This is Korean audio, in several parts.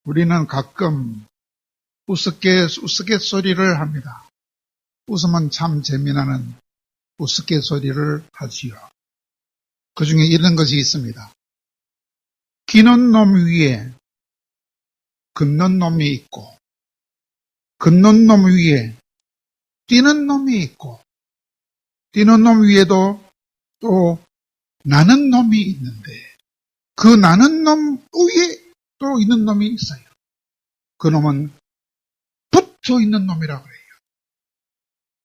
우리는 가끔 우스갯소리를 합니다. 웃으면 참 재미나는 우스갯소리를 하지요. 그 중에 이런 것이 있습니다. 기는 놈 위에 걷는 놈이 있고, 걷는 놈 위에 뛰는 놈이 있고, 뛰는 놈 위에도 또 나는 놈이 있는데, 그 나는 놈 위에 또 있는 놈이 있어요. 그 놈은 붙어 있는 놈이라고 해요.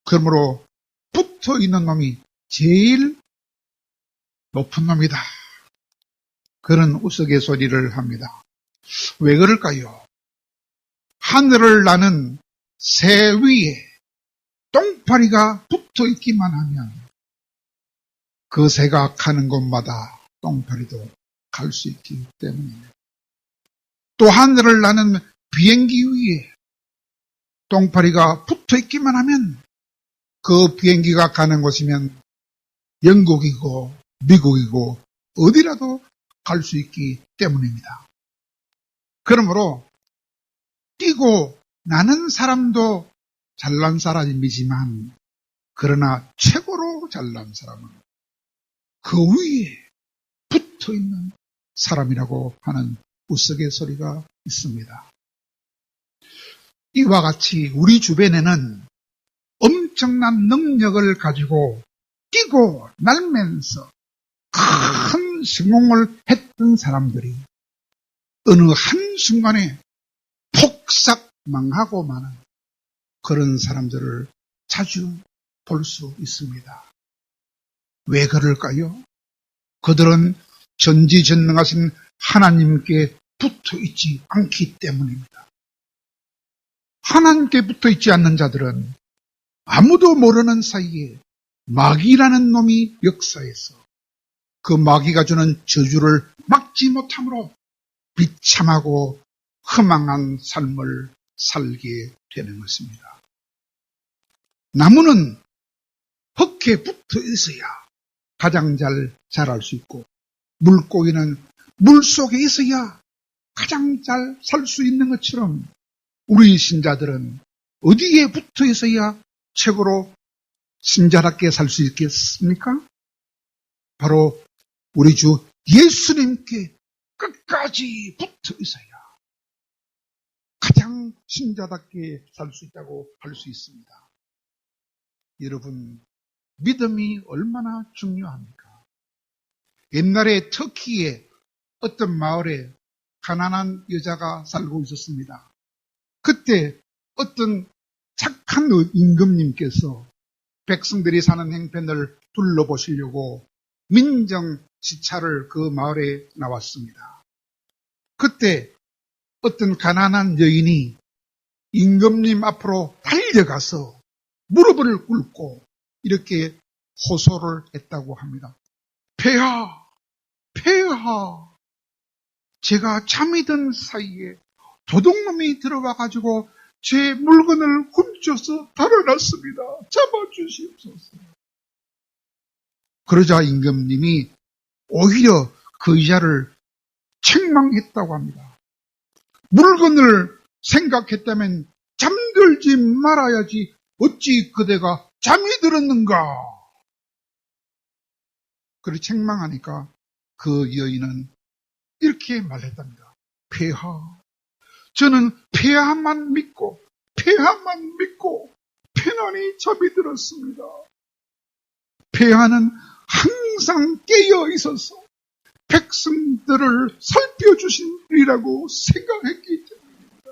그러므로 붙어 있는 놈이 제일 높은 놈이다. 그런 우스갯소리를 합니다. 왜 그럴까요? 하늘을 나는 새 위에 똥파리가 붙어 있기만 하면 그 새가 가는 곳마다 똥파리도 갈 수 있기 때문입니다. 또 하늘을 나는 비행기 위에 똥파리가 붙어 있기만 하면 그 비행기가 가는 곳이면 영국이고 미국이고 어디라도 갈 수 있기 때문입니다. 그러므로 뛰고 나는 사람도 잘난 사람이지만 그러나 최고로 잘난 사람은 그 위에 붙어 있는 사람이라고 하는 우스갯소리가 있습니다. 이와 같이 우리 주변에는 엄청난 능력을 가지고 뛰고 날면서 큰 성공을 했던 사람들이 어느 한순간에 폭삭 망하고 마는 그런 사람들을 자주 볼 수 있습니다. 왜 그럴까요? 그들은 전지전능하신 하나님께 붙어 있지 않기 때문입니다. 하나님께 붙어 있지 않는 자들은 아무도 모르는 사이에 마귀라는 놈이 역사해서 그 마귀가 주는 저주를 막지 못함으로 비참하고 허망한 삶을 살게 되는 것입니다. 나무는 흙에 붙어 있어야 가장 잘 자랄 수 있고, 물고기는 물 속에 있어야 가장 잘 살 수 있는 것처럼 우리 신자들은 어디에 붙어 있어야 최고로 신자답게 살 수 있겠습니까? 바로 우리 주 예수님께 끝까지 붙어 있어야 가장 신자답게 살 수 있다고 할 수 있습니다. 여러분, 믿음이 얼마나 중요합니까? 옛날에 터키의 어떤 마을에 가난한 여자가 살고 있었습니다. 그때 어떤 착한 임금님께서 백성들이 사는 행편을 둘러보시려고 민정지차를 그 마을에 나왔습니다. 그때 어떤 가난한 여인이 임금님 앞으로 달려가서 무릎을 꿇고 이렇게 호소를 했다고 합니다. 폐하, 폐하, 제가 잠이 든 사이에 도둑놈이 들어와가지고 제 물건을 훔쳐서 달아났습니다. 잡아주시옵소서. 그러자 임금님이 오히려 그 여자를 책망했다고 합니다. 물건을 생각했다면 잠들지 말아야지 어찌 그대가 잠이 들었는가. 그렇게 책망하니까 그 여인은 이렇게 말했답니다. 폐하, 저는 폐하만 믿고 편안히 잠이 들었습니다. 폐하는 항상 깨어 있어서 백성들을 살펴주시리라고 생각했기 때문입니다.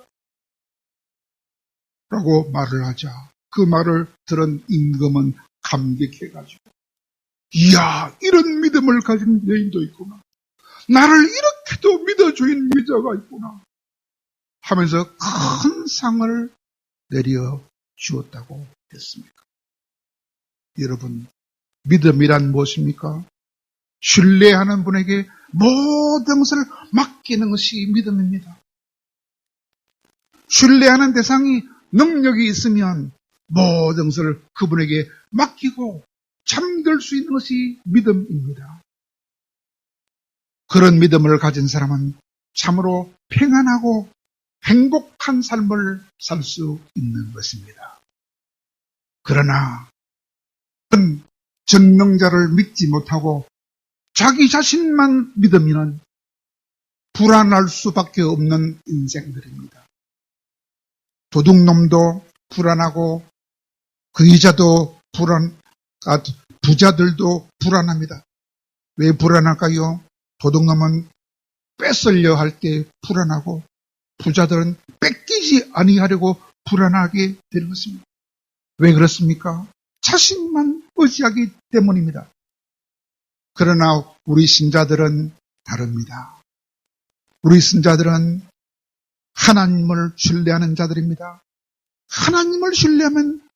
라고 말을 하자 그 말을 들은 임금은 감격해가지고, 이야, 이런 믿음을 가진 여인도 있구나. 나를 이렇게도 믿어주인 여자가 있구나 하면서 큰 상을 내려주었다고 했습니다. 여러분, 믿음이란 무엇입니까? 신뢰하는 분에게 모든 것을 맡기는 것이 믿음입니다. 신뢰하는 대상이 능력이 있으면 모든 것을 그분에게 맡기고 잠들 수 있는 것이 믿음입니다. 그런 믿음을 가진 사람은 참으로 평안하고 행복한 삶을 살 수 있는 것입니다. 그러나 전능자를 믿지 못하고 자기 자신만 믿으면 불안할 수밖에 없는 인생들입니다. 도둑놈도 불안하고 의자도 부자들도 불안합니다. 왜 불안할까요? 도둑놈은 뺏으려 할 때 불안하고 부자들은 뺏기지 아니하려고 불안하게 되는 것입니다. 왜 그렇습니까? 자신만 의지하기 때문입니다. 그러나 우리 신자들은 다릅니다. 우리 신자들은 하나님을 신뢰하는 자들입니다. 하나님을 신뢰하면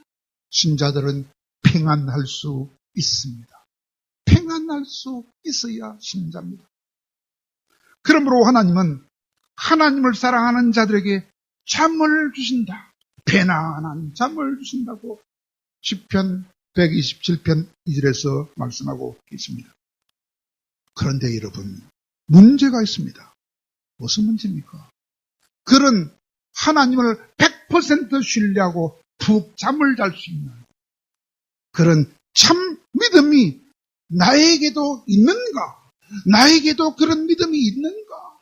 신자들은 평안할 수 있습니다. 평안할 수 있어야 신자입니다. 그러므로 하나님은 하나님을 사랑하는 자들에게 잠을 주신다. 편안한 잠을 주신다고 시편 127편 2절에서 말씀하고 계십니다. 그런데 여러분, 문제가 있습니다. 무슨 문제입니까? 그런 하나님을 100% 신뢰하고 푹 잠을 잘 수 있는 그런 참 믿음이 나에게도 있는가? 나에게도 그런 믿음이 있는가?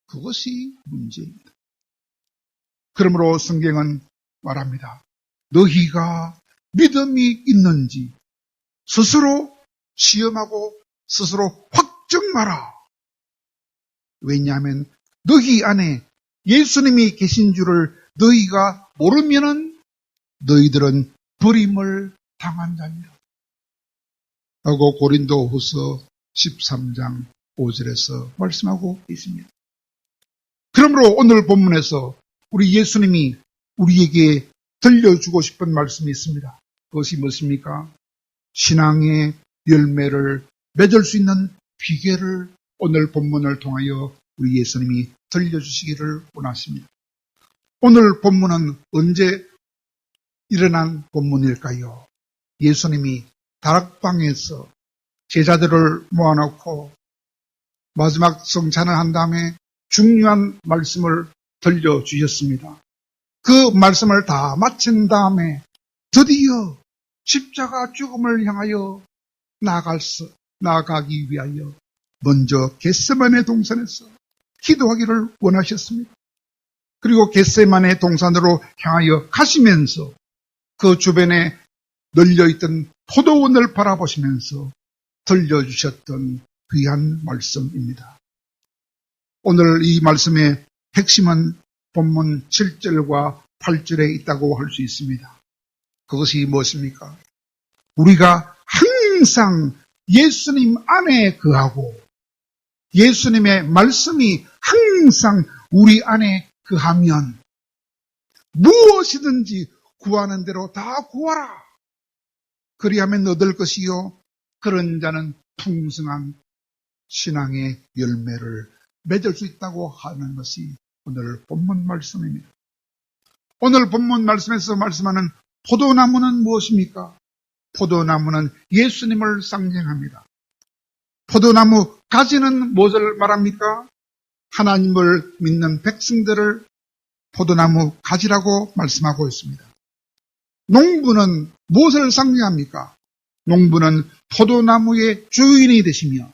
그것이 문제입니다. 그러므로 성경은 말합니다. 너희가 믿음이 있는지 스스로 시험하고 스스로 확증하라. 왜냐하면 너희 안에 예수님이 계신 줄을 너희가 모르면은 너희들은 버림을 당한 자니라. 하고 고린도후서 13장 5절에서 말씀하고 있습니다. 그러므로 오늘 본문에서 우리 예수님이 우리에게 들려주고 싶은 말씀이 있습니다. 그것이 무엇입니까? 신앙의 열매를 맺을 수 있는 비결을 오늘 본문을 통하여 우리 예수님이 들려주시기를 원하십니다. 오늘 본문은 언제 일어난 본문일까요? 예수님이 다락방에서 제자들을 모아놓고 마지막 성찬을 한 다음에 중요한 말씀을 들려주셨습니다. 그 말씀을 다 마친 다음에 드디어 십자가 죽음을 향하여 나아가기 위하여 먼저 겟세마네 동산에서 기도하기를 원하셨습니다. 그리고 겟세마네 동산으로 향하여 가시면서 그 주변에 널려있던 포도원을 바라보시면서 들려주셨던 귀한 말씀입니다. 오늘 이 말씀의 핵심은 본문 7절과 8절에 있다고 할 수 있습니다. 그것이 무엇입니까? 우리가 항상 예수님 안에 거하고 예수님의 말씀이 항상 우리 안에 거하면 무엇이든지 구하는 대로 다 구하라. 그리하면 얻을 것이요 그런 자는 풍성한 신앙의 열매를 맺을 수 있다고 하는 것이 오늘 본문 말씀입니다. 오늘 본문 말씀에서 말씀하는 포도나무는 무엇입니까? 포도나무는 예수님을 상징합니다. 포도나무 가지는 무엇을 말합니까? 하나님을 믿는 백성들을 포도나무 가지라고 말씀하고 있습니다. 농부는 무엇을 상징합니까? 농부는 포도나무의 주인이 되시며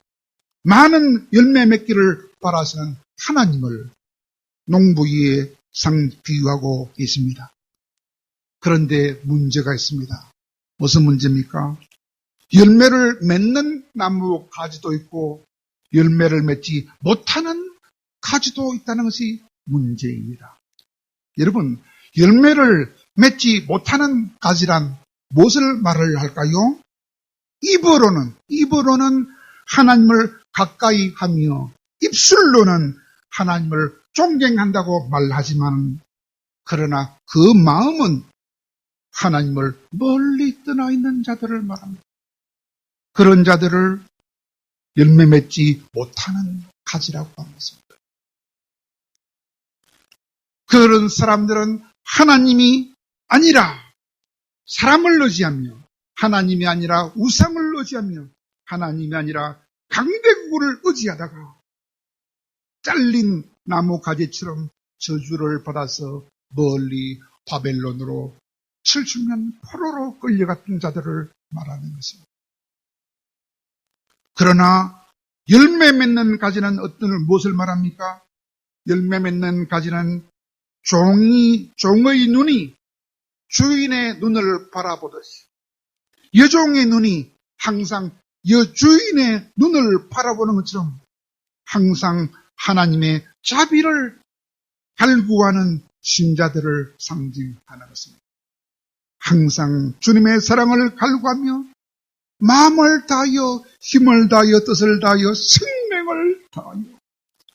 많은 열매 맺기를 바라시는 하나님을 농부에 비유하고 계십니다. 그런데 문제가 있습니다. 무슨 문제입니까? 열매를 맺는 나무 가지도 있고 열매를 맺지 못하는 가지도 있다는 것이 문제입니다. 여러분, 열매를 맺지 못하는 가지란 무엇을 말을 할까요? 입으로는 하나님을 가까이 하며 입술로는 하나님을 존경한다고 말하지만 그러나 그 마음은 하나님을 멀리 떠나 있는 자들을 말합니다. 그런 자들을 열매 맺지 못하는 가지라고 하는 것입니다. 그런 사람들은 하나님이 아니라 사람을 의지하며 하나님이 아니라 우상을 의지하며 하나님이 아니라 강대국을 의지하다가 잘린 나무 가지처럼 저주를 받아서 멀리 바벨론으로 70년 포로로 끌려갔던 자들을 말하는 것입니다. 그러나 열매 맺는 가지는 무엇을 말합니까? 열매 맺는 가지는 종의 눈이 주인의 눈을 바라보듯이 여종의 눈이 항상 여주인의 눈을 바라보는 것처럼 항상 하나님의 자비를 갈구하는 신자들을 상징하는 것입니다. 항상 주님의 사랑을 갈구하며 마음을 다하여 힘을 다하여 뜻을 다하여 생명을 다하여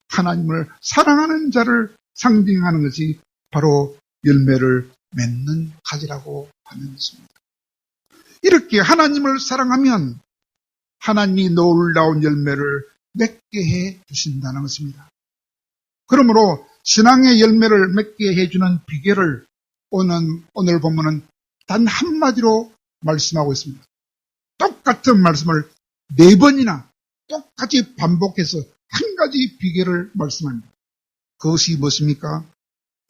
하나님을 사랑하는 자를 상징하는 것이 바로 열매를 맺는 가지라고 하는 것입니다. 이렇게 하나님을 사랑하면 하나님이 놀라운 열매를 맺게 해 주신다는 것입니다. 그러므로 신앙의 열매를 맺게 해주는 비결을 오늘 본문은 단 한마디로 말씀하고 있습니다. 똑같은 말씀을 4번이나 똑같이 반복해서 한 가지 비결을 말씀합니다. 그것이 무엇입니까?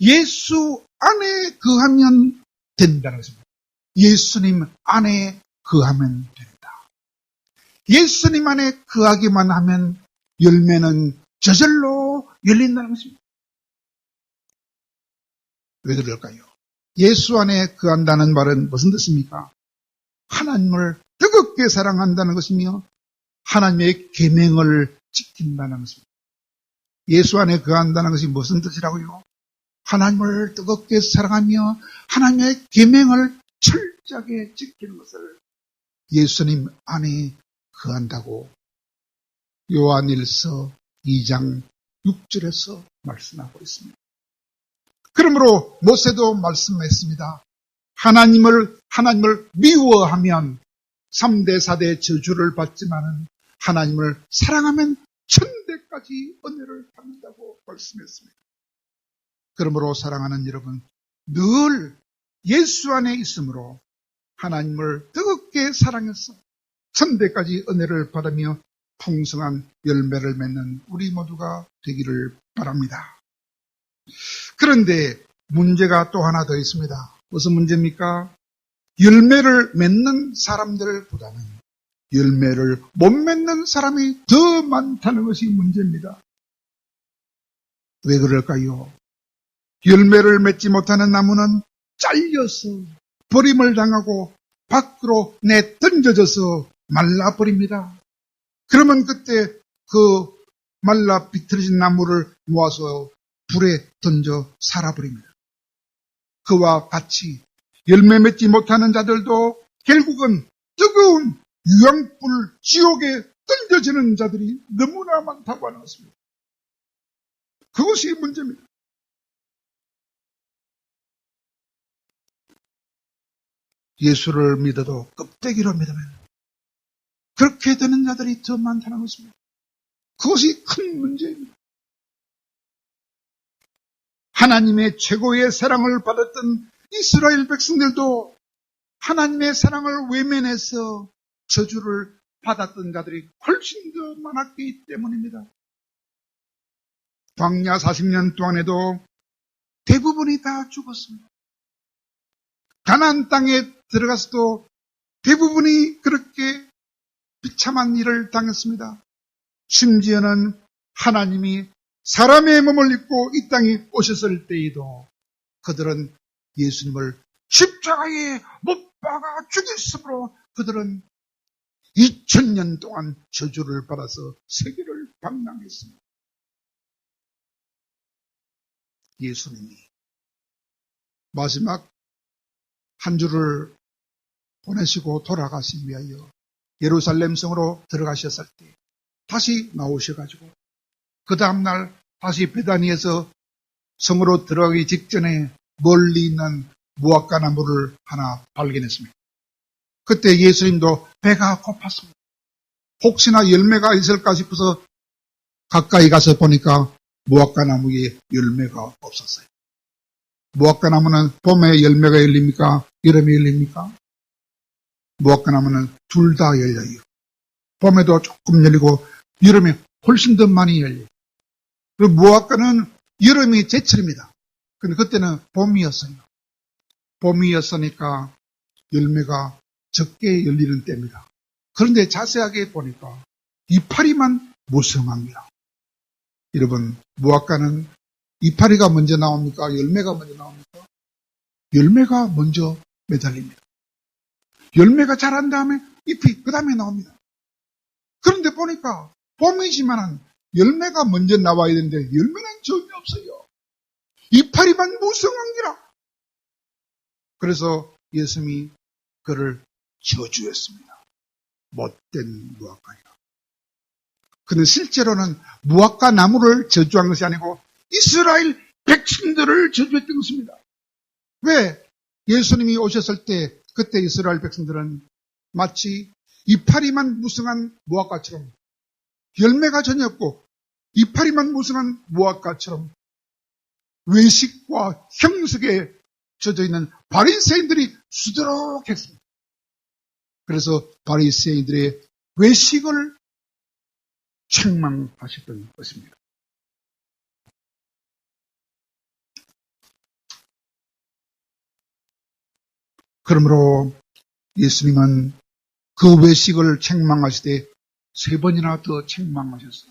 예수 안에 거하면 된다는 것입니다. 예수님 안에 거하면 된다. 예수님 안에 거하기만 하면 열매는 저절로 열린다는 것입니다. 왜 그럴까요? 예수 안에 거한다는 말은 무슨 뜻입니까? 하나님을 뜨겁게 사랑한다는 것이며 하나님의 계명을 지킨다는 것입니다. 예수 안에 거한다는 것이 무슨 뜻이라고요? 하나님을 뜨겁게 사랑하며 하나님의 계명을 철저하게 지키는 것을 예수님 안에 거한다고 요한일서 2장 6절에서 말씀하고 있습니다. 그러므로 모세도 말씀했습니다. 하나님을 미워하면 3대 4대 저주를 받지만은 하나님을 사랑하면 천대까지 은혜를 받는다고 말씀했습니다. 그러므로 사랑하는 여러분, 늘 예수 안에 있으므로 하나님을 뜨겁게 사랑해서 천대까지 은혜를 받으며 풍성한 열매를 맺는 우리 모두가 되기를 바랍니다. 그런데 문제가 또 하나 더 있습니다. 무슨 문제입니까? 열매를 맺는 사람들보다는 열매를 못 맺는 사람이 더 많다는 것이 문제입니다. 왜 그럴까요? 열매를 맺지 못하는 나무는 잘려서 버림을 당하고 밖으로 내던져져서 말라버립니다. 그러면 그때 그 말라 비틀어진 나무를 모아서 불에 던져 살아버립니다. 그와 같이 열매 맺지 못하는 자들도 결국은 뜨거운 유황불 지옥에 던져지는 자들이 너무나 많다고 하는 것입니다. 그것이 문제입니다. 예수를 믿어도 껍데기로 믿으면 그렇게 되는 자들이 더 많다는 것입니다. 그것이 큰 문제입니다. 하나님의 최고의 사랑을 받았던 이스라엘 백성들도 하나님의 사랑을 외면해서 저주를 받았던 자들이 훨씬 더 많았기 때문입니다. 광야 40년 동안에도 대부분이 다 죽었습니다. 가나안 땅에 들어가서도 대부분이 그렇게 비참한 일을 당했습니다. 심지어는 하나님이 사람의 몸을 입고 이 땅에 오셨을 때에도 그들은 예수님을 십자가에 못 박아 죽였으므로 그들은 2000년 동안 저주를 받아서 세계를 방랑했습니다. 예수님이 마지막 한 주를 보내시고 돌아가시기 위하여 예루살렘 성으로 들어가셨을 때 다시 나오셔가지고 그 다음날 다시 베다니에서 성으로 들어가기 직전에 멀리 있는 무화과 나무를 하나 발견했습니다. 그때 예수님도 배가 고팠습니다. 혹시나 열매가 있을까 싶어서 가까이 가서 보니까 무화과 나무에 열매가 없었어요. 무화과 나무는 봄에 열매가 열립니까? 여름에 열립니까? 무화과 나무는 둘 다 열려요. 봄에도 조금 열리고 여름에 훨씬 더 많이 열려요. 그 무화과는 여름이 제철입니다. 근데 그때는 봄이었어요. 봄이었으니까 열매가 적게 열리는 때입니다. 그런데 자세하게 보니까 이파리만 무성합니다. 여러분, 무화과는 이파리가 먼저 나옵니까? 열매가 먼저 나옵니까? 열매가 먼저 매달립니다. 열매가 자란 다음에 잎이 그 다음에 나옵니다. 그런데 보니까 봄이지만 열매가 먼저 나와야 되는데 열매는 전혀 없어요. 이파리만 무성한기라. 그래서 예수님이 그를 저주했습니다. 못된 무화과야. 그는 실제로는 무화과 나무를 저주한 것이 아니고 이스라엘 백성들을 저주했던 것입니다. 왜? 예수님이 오셨을 때 그때 이스라엘 백성들은 마치 이파리만 무성한 무화과처럼 열매가 전혀 없고 이파리만 무성한 무화과처럼 외식과 형석에 젖어있는 바리새인들이 수두룩했습니다. 그래서 바리새인들의 외식을 책망하셨던 것입니다. 그러므로 예수님은 그 외식을 책망하시되 3번이나 더 책망하셨어요.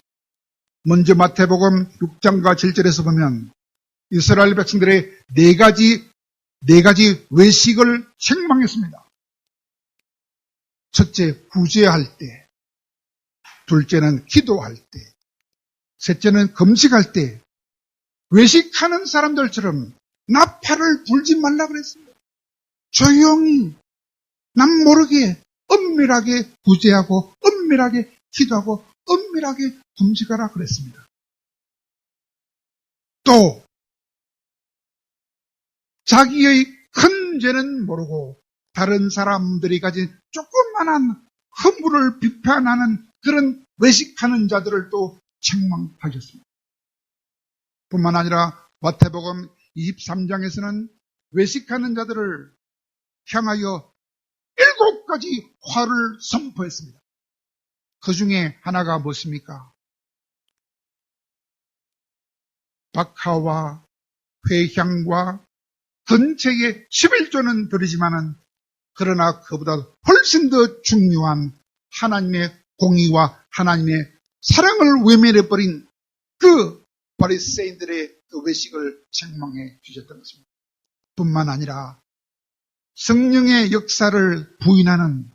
먼저 마태복음 6장과 7절에서 보면 이스라엘 백성들의 네 가지 외식을 책망했습니다. 첫째, 구제할 때. 둘째는 기도할 때. 셋째는 금식할 때. 외식하는 사람들처럼 나팔을 불지 말라 그랬습니다. 조용히 남 모르게 은밀하게 구제하고 은밀하게 기도하고 은밀하게 금식하라 그랬습니다. 또 자기의 큰 죄는 모르고 다른 사람들이 가진 조그만한 허물을 비판하는 그런 외식하는 자들을 또 책망하셨습니다. 뿐만 아니라 마태복음 23장에서는 외식하는 자들을 향하여 7가지 화를 선포했습니다. 그 중에 하나가 무엇입니까? 박하와 회향과 전체의 11조는 드리지만은 그러나 그보다 훨씬 더 중요한 하나님의 공의와 하나님의 사랑을 외면해버린 그 바리새인들의 그 외식을 책망해 주셨던 것입니다. 뿐만 아니라 성령의 역사를 부인하는,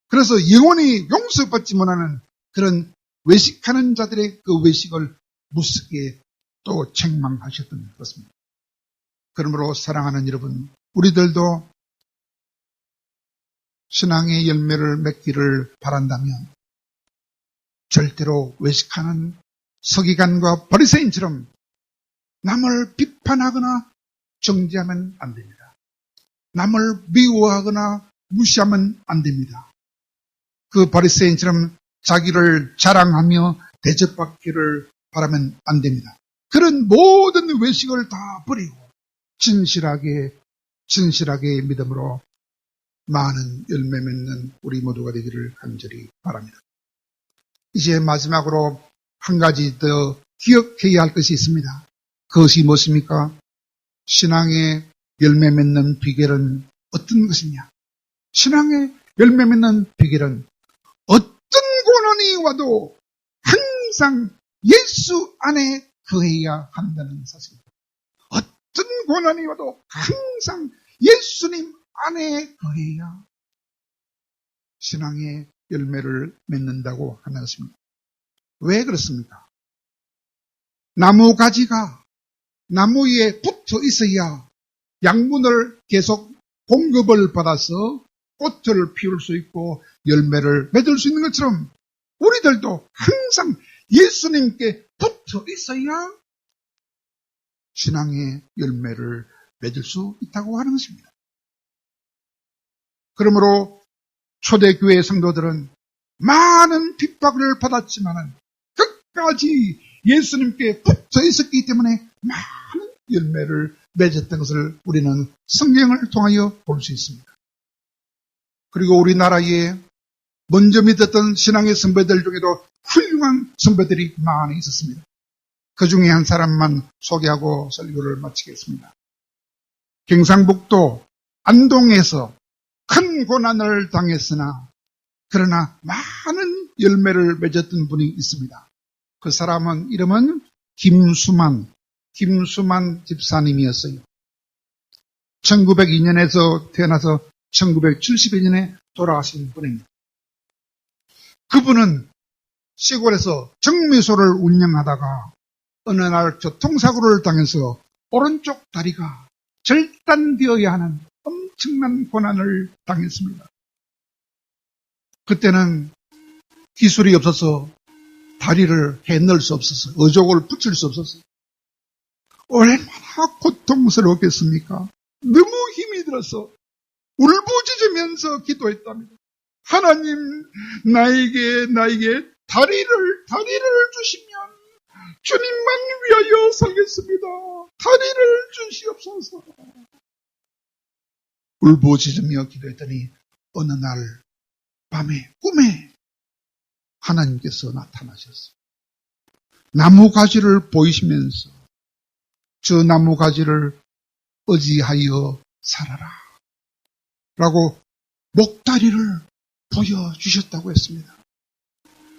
그래서 영원히 용서받지 못하는 그런 외식하는 자들의 그 외식을 무섭게 또 책망하셨던 것입니다. 그러므로 사랑하는 여러분, 우리들도 신앙의 열매를 맺기를 바란다면 절대로 외식하는 서기관과 바리새인처럼 남을 비판하거나 정죄하면 안 됩니다. 남을 미워하거나 무시하면 안 됩니다. 그 바리새인처럼 자기를 자랑하며 대접받기를 바라면 안 됩니다. 그런 모든 외식을 다 버리고 진실하게 믿음으로 많은 열매 맺는 우리 모두가 되기를 간절히 바랍니다. 이제 마지막으로 한 가지 더 기억해야 할 것이 있습니다. 그것이 무엇입니까? 신앙의 열매 맺는 비결은 어떤 것이냐? 신앙의 열매 맺는 비결은 어떤 고난이 와도 항상 예수 안에 거해야 한다는 사실입니다. 어떤 고난이 와도 항상 예수님 안에 거해야 신앙의 열매를 맺는다고 하는 것입니다. 왜 그렇습니까? 나무 가지가 나무 위에 붙어 있어야 양분을 계속 공급을 받아서 꽃을 피울 수 있고 열매를 맺을 수 있는 것처럼 우리들도 항상 예수님께 붙어 있어야 신앙의 열매를 맺을 수 있다고 하는 것입니다. 그러므로 초대교회 성도들은 많은 핍박을 받았지만 끝까지 예수님께 붙어 있었기 때문에 많은 열매를 맺었던 것을 우리는 성경을 통하여 볼 수 있습니다. 그리고 우리나라에 먼저 믿었던 신앙의 선배들 중에도 훌륭한 선배들이 많이 있었습니다. 그 중에 한 사람만 소개하고 설교를 마치겠습니다. 경상북도 안동에서 큰 고난을 당했으나 그러나 많은 열매를 맺었던 분이 있습니다. 그 사람은 이름은 김수만 집사님이었어요. 1902년에서 태어나서 1971년에 돌아가신 분입니다. 그분은 시골에서 정미소를 운영하다가 어느 날 교통사고를 당해서 오른쪽 다리가 절단되어야 하는 엄청난 고난을 당했습니다. 그때는 기술이 없어서 다리를 해넣을 수 없었어요. 의족을 붙일 수 없었어요. 얼마나 고통스러웠겠습니까? 너무 힘이 들어서 울부짖으면서 기도했답니다. 하나님, 나에게 다리를 주시면 주님만 위하여 살겠습니다. 다리를 주시옵소서. 울부짖으며 기도했더니 어느 날 밤에 꿈에 하나님께서 나타나셨어요. 나무 가지를 보이시면서 저 나무 가지를 의지하여 살아라 라고 목다리를 보여주셨다고 했습니다.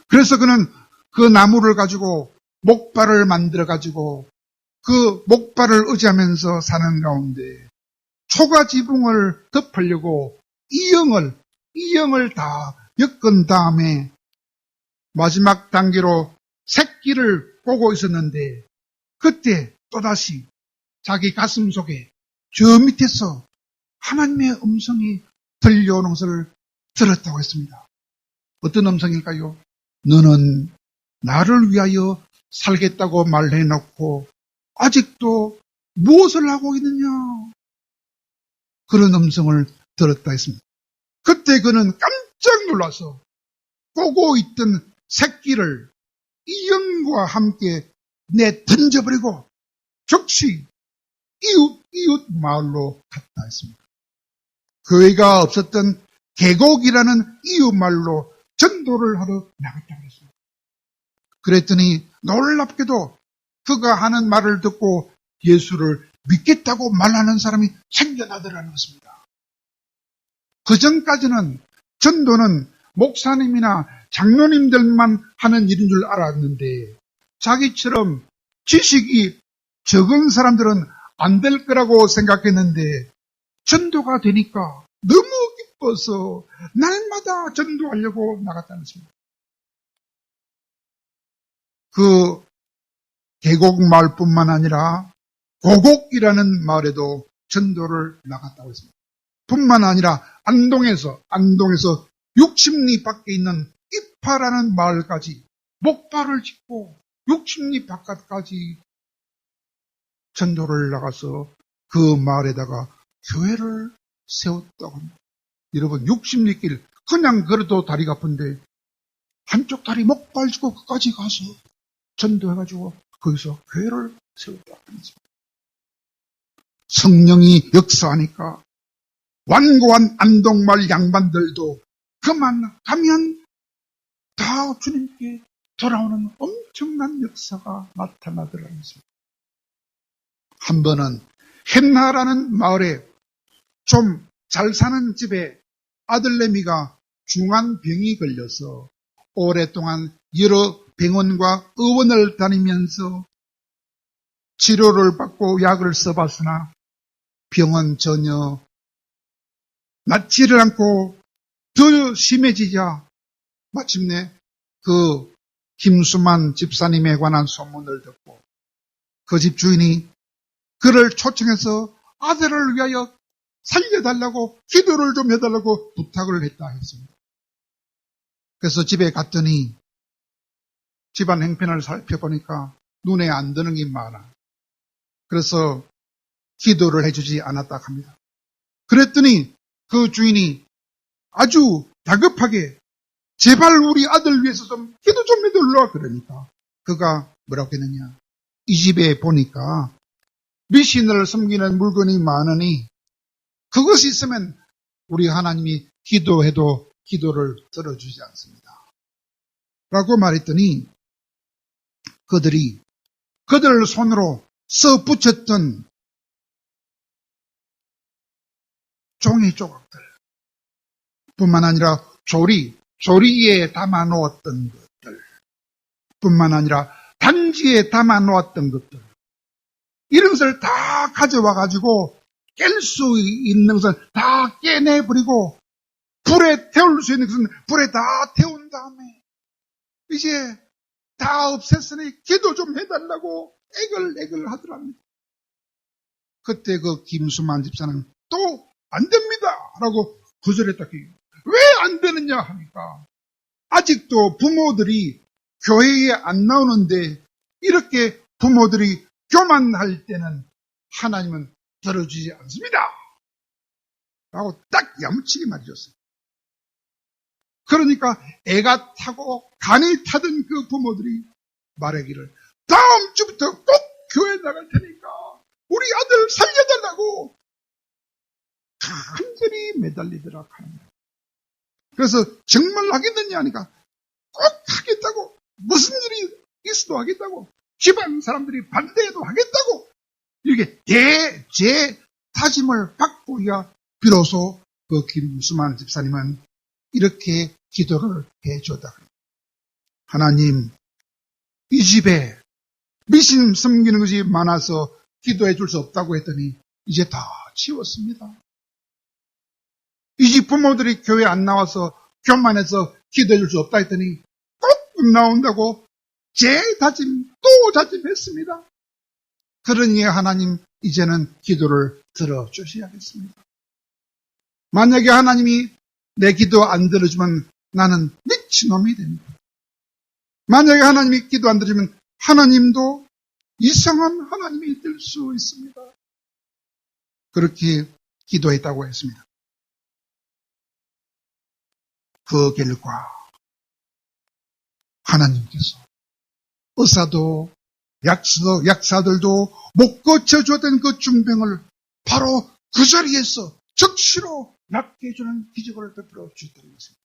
그래서 그는 그 나무를 가지고 목발을 만들어 가지고 그 목발을 의지하면서 사는 가운데 초가지붕을 덮으려고 이형을 다 엮은 다음에 마지막 단계로 새끼를 꼬고 있었는데 그때 또다시 자기 가슴 속에 저 밑에서 하나님의 음성이 들려오는 것을 들었다고 했습니다. 어떤 음성일까요? 너는 나를 위하여 살겠다고 말해놓고 아직도 무엇을 하고 있느냐? 그런 음성을 들었다 했습니다. 그때 그는 깜짝 놀라서 꼬고 있던 새끼를 이형과 함께 던져버리고 즉시 이웃 마을로 갔다 했습니다. 교회가 없었던 계곡이라는 이웃 마을로 전도를 하러 나갔다고 했습니다. 그랬더니 놀랍게도 그가 하는 말을 듣고 예수를 믿겠다고 말하는 사람이 생겨나더라는 것입니다. 그 전까지는 전도는 목사님이나 장로님들만 하는 일인 줄 알았는데 자기처럼 지식이 적은 사람들은 안 될 거라고 생각했는데 전도가 되니까 너무 기뻐서 날마다 전도하려고 나갔다는 것입니다. 그 계곡 마을뿐만 아니라 고곡이라는 마을에도 전도를 나갔다고 했습니다. 뿐만 아니라 안동에서 60리 밖에 있는 이파라는 마을까지 목발을 짚고 60리 바깥까지 전도를 나가서 그 마을에다가 교회를 세웠다고 합니다. 여러분 60리 길 그냥 걸어도 다리가 아픈데 한쪽 다리 목발 짚고 끝까지 가서 전도해가지고 거기서 교회를 세웠다고 합니다. 성령이 역사하니까 완고한 안동마을 양반들도 그만 가면 다 주님께 돌아오는 엄청난 역사가 나타나더라는 것입니다. 한 번은 헨나라는 마을에 좀 잘 사는 집에 아들내미가 중한 병이 걸려서 오랫동안 여러 병원과 의원을 다니면서 치료를 받고 약을 써봤으나 병은 전혀 낫지를 않고 더 심해지자 마침내 그 김수만 집사님에 관한 소문을 듣고 그 집 주인이 그를 초청해서 아들을 위하여 살려달라고 기도를 좀 해달라고 부탁을 했다 했습니다. 그래서 집에 갔더니 집안 행편을 살펴보니까 눈에 안 드는 게 많아. 그래서 기도를 해주지 않았다 합니다. 그랬더니 그 주인이 아주 다급하게 제발 우리 아들 위해서 좀 기도 좀 해달라 그러니까 그가 뭐라고 했느냐. 이 집에 보니까 미신을 섬기는 물건이 많으니 그것이 있으면 우리 하나님이 기도해도 기도를 들어주지 않습니다. 라고 말했더니 그들이 그들 손으로 써 붙였던 종이 조각들 뿐만 아니라 조리에 담아 놓았던 것들 뿐만 아니라 단지에 담아 놓았던 것들, 이런 것을 다 가져와 가지고 깰 수 있는 것은 다 깨내버리고 불에 태울 수 있는 것은 불에 다 태운 다음에 이제 다 없앴으니 기도 좀 해달라고 애글 하더랍니다. 그때 그 김수만 집사는 또 안 됩니다 라고 구절했다. 왜 안 되느냐 하니까 아직도 부모들이 교회에 안 나오는데 이렇게 부모들이 교만할 때는 하나님은 들어주지 않습니다 라고 딱 야무치게 말해줬어요. 그러니까 애가 타고 간이 타던 그 부모들이 말하기를 다음 주부터 꼭 교회 나갈 테니까 우리 아들 살려달라고 간절히 매달리더라 하는. 그래서 정말 하겠느냐 하니까 꼭 하겠다고, 무슨 일이 있어도 하겠다고, 집안 사람들이 반대해도 하겠다고, 이렇게 다짐을 받고야 비로소 그 김수만 집사님은 이렇게 기도를 해줬다. 하나님, 이 집에 미신 섬기는 것이 많아서 기도해 줄 수 없다고 했더니 이제 다 치웠습니다. 이 집 부모들이 교회 안 나와서 교만해서 기도해 줄 수 없다 했더니 꼭 나온다고 재다짐 또 다짐했습니다. 그러니 하나님 이제는 기도를 들어주셔야겠습니다. 만약에 하나님이 내 기도 안 들어주면 나는 미친놈이 됩니다. 만약에 하나님이 기도 안 들어주면 하나님도 이상한 하나님이 될 수 있습니다. 그렇게 기도했다고 했습니다. 그 결과 하나님께서 의사도 약사들도 못 고쳐주었던 그 중병을 바로 그 자리에서 즉시로 낫게 해주는 기적을 베풀어 주셨다는 것입니다.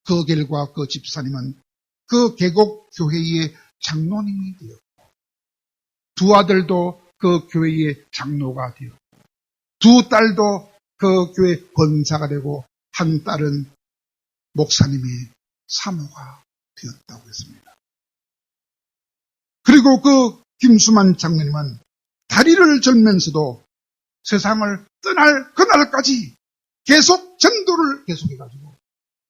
그 결과 그 집사님은 그 계곡 교회의 장로님이 되었고, 두 아들도 그 교회의 장로가 되었고, 두 딸도 그 교회 권사가 되고, 한 딸은 목사님의 사모가 되었다고 했습니다. 그리고 그 김수만 장로님은 다리를 절면서도 세상을 떠날 그날까지 계속 전도를 계속해가지고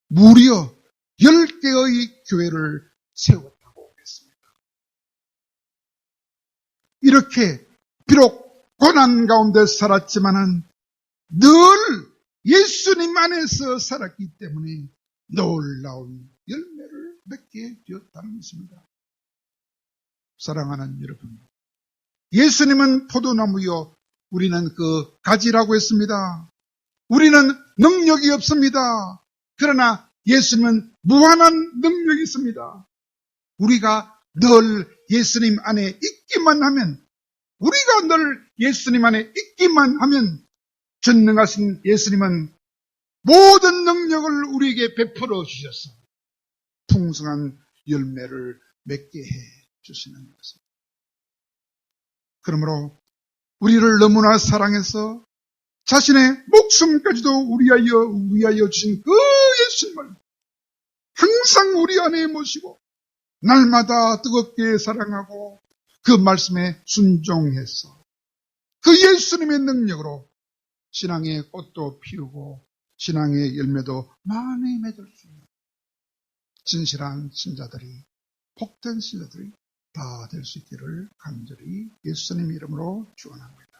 무려 10개의 교회를 세웠다고 했습니다. 이렇게 비록 고난 가운데 살았지만은 늘 예수님 안에서 살았기 때문에 놀라운 열매를 맺게 되었다는 것입니다. 사랑하는 여러분, 예수님은 포도나무요, 우리는 그 가지라고 했습니다. 우리는 능력이 없습니다. 그러나 예수님은 무한한 능력이 있습니다. 우리가 늘 예수님 안에 있기만 하면, 우리가 늘 예수님 안에 있기만 하면 전능하신 예수님은 모든 능력을 우리에게 베풀어 주셔서 풍성한 열매를 맺게 해 주시는 것입니다. 그러므로 우리를 너무나 사랑해서 자신의 목숨까지도 위하여 주신 그 예수님을 항상 우리 안에 모시고 날마다 뜨겁게 사랑하고 그 말씀에 순종해서 그 예수님의 능력으로 신앙의 꽃도 피우고 신앙의 열매도 많이 맺을 수 있는 진실한 신자들이, 복된 신자들이 다 될 수 있기를 간절히 예수님 이름으로 축원합니다.